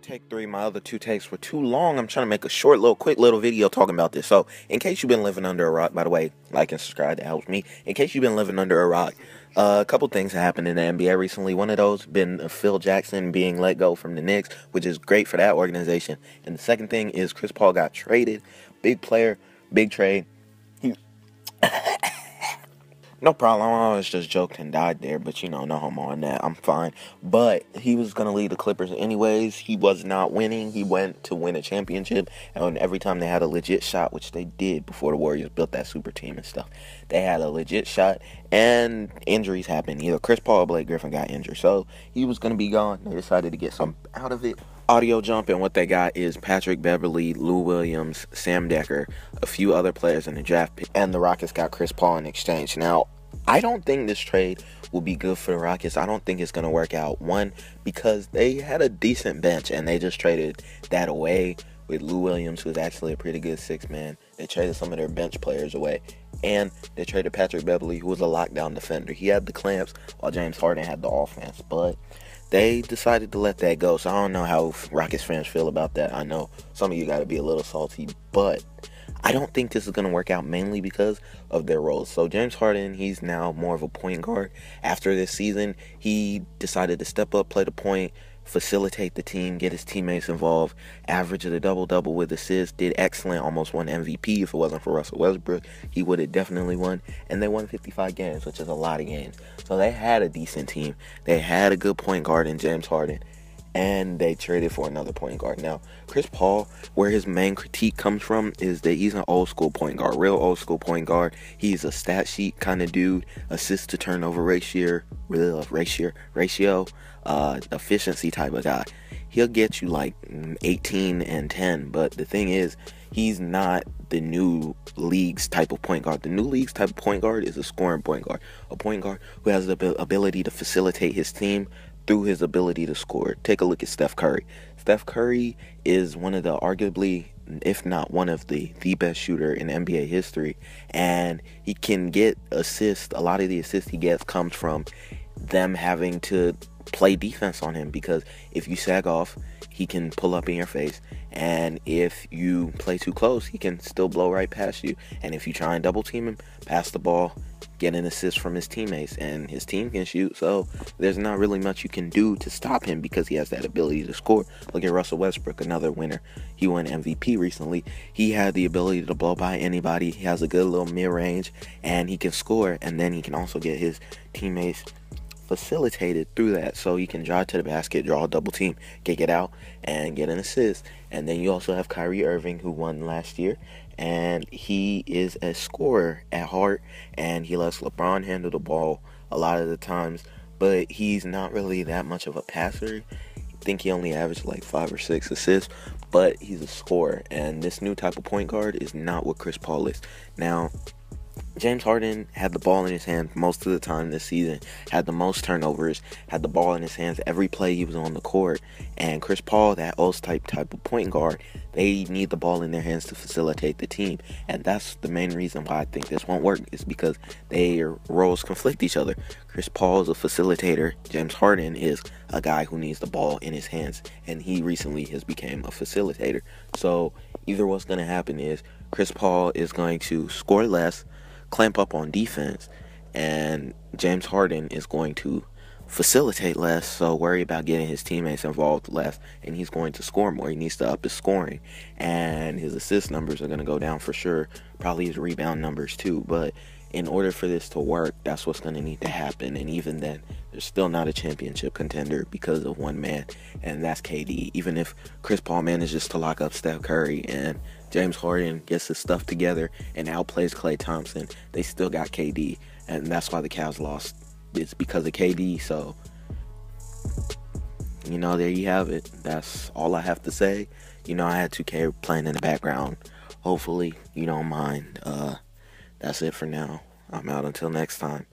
Take three. My other two takes were too long. I'm trying to make a short, quick little video talking about this. So, in case you've been living under a rock, by the way, like and subscribe, that helps me. In case you've been living under a rock, a couple things happened in the NBA recently. One of those been Phil Jackson being let go from the Knicks, which is great for that organization. And the second thing is Chris Paul got traded. Big player, big trade. No problem. I was just joked and died there, but no homo on that. I'm fine. But he was going to lead the Clippers anyways. He was not winning. He went to win a championship, and every time they had a legit shot, which they did before the Warriors built that super team and stuff, they had a legit shot, and injuries happened. Either Chris Paul or Blake Griffin got injured, so he was going to be gone. They decided to get some out of it. Audio jump, and what they got is Patrick Beverley, Lou Williams, Sam Dekker, a few other players in the draft pick, and the Rockets got Chris Paul in exchange. Now, I don't think this trade will be good for the Rockets. I don't think it's going to work out. One, because they had a decent bench, and they just traded that away with Lou Williams, who's actually a pretty good six-man. They traded some of their bench players away, and they traded Patrick Beverley, who was a lockdown defender. He had the clamps, while James Harden had the offense, but they decided to let that go. So I don't know how Rockets fans feel about that. I know some of you got to be a little salty, but I don't think this is going to work out mainly because of their roles. So James Harden, he's now more of a point guard. After this season, he decided to step up, play the point, facilitate the team, get his teammates involved, average of the double-double with assists, did excellent, almost won MVP. If it wasn't for Russell Westbrook, he would have definitely won. And they won 55 games, which is a lot of games. So they had a decent team. They had a good point guard in James Harden, and they traded for another point guard. Now, Chris Paul, where his main critique comes from is that he's an old school point guard, real old school point guard. He's a stat sheet kind of dude, assist to turnover ratio, efficiency type of guy. He'll get you like 18 and 10, but the thing is, he's not the new league's type of point guard. The new league's type of point guard is a scoring point guard, a point guard who has the ability to facilitate his team through his ability to score. Take a look at Steph Curry. Steph Curry is one of the arguably, if not one of the best shooter in NBA history, and he can get assists. A lot of the assists he gets comes from them having to play defense on him, because if you sag off, he can pull up in your face, and if you play too close, he can still blow right past you. And if you try and double team him, pass the ball, get an assist from his teammates, and his team can shoot, so there's not really much you can do to stop him because he has that ability to score. Look at Russell Westbrook, another winner. He won MVP recently. He had the ability to blow by anybody. He has a good little mid-range, and he can score, and then he can also get his teammates facilitated through that, so he can drive to the basket, draw a double team, kick it out, and get an assist. And then you also have Kyrie Irving, who won last year, and he is a scorer at heart, and he lets LeBron handle the ball a lot of the times, but he's not really that much of a passer. I think he only averaged like 5 or 6 assists, but he's a scorer, and this new type of point guard is not what Chris Paul is. Now, James Harden had the ball in his hand most of the time this season, had the most turnovers, had the ball in his hands every play he was on the court. And Chris Paul, that old type of point guard, they need the ball in their hands to facilitate the team. And that's the main reason why I think this won't work, is because their roles conflict each other. Chris Paul is a facilitator. James Harden is a guy who needs the ball in his hands, and he recently has become a facilitator. So either what's going to happen is Chris Paul is going to score less, clamp up on defense, and James Harden is going to facilitate less, so worry about getting his teammates involved less, and he's going to score more. He needs to up his scoring, and his assist numbers are going to go down for sure, probably his rebound numbers too. But in order for this to work, that's what's going to need to happen, and even then, there's still not a championship contender because of one man, and that's KD. Even if Chris Paul manages to lock up Steph Curry and James Harden gets his stuff together and outplays Klay Thompson, they still got KD, and that's why the Cavs lost. It's because of KD. So, there you have it. That's all I have to say. I had 2K playing in the background. Hopefully you don't mind. That's it for now. I'm out until next time.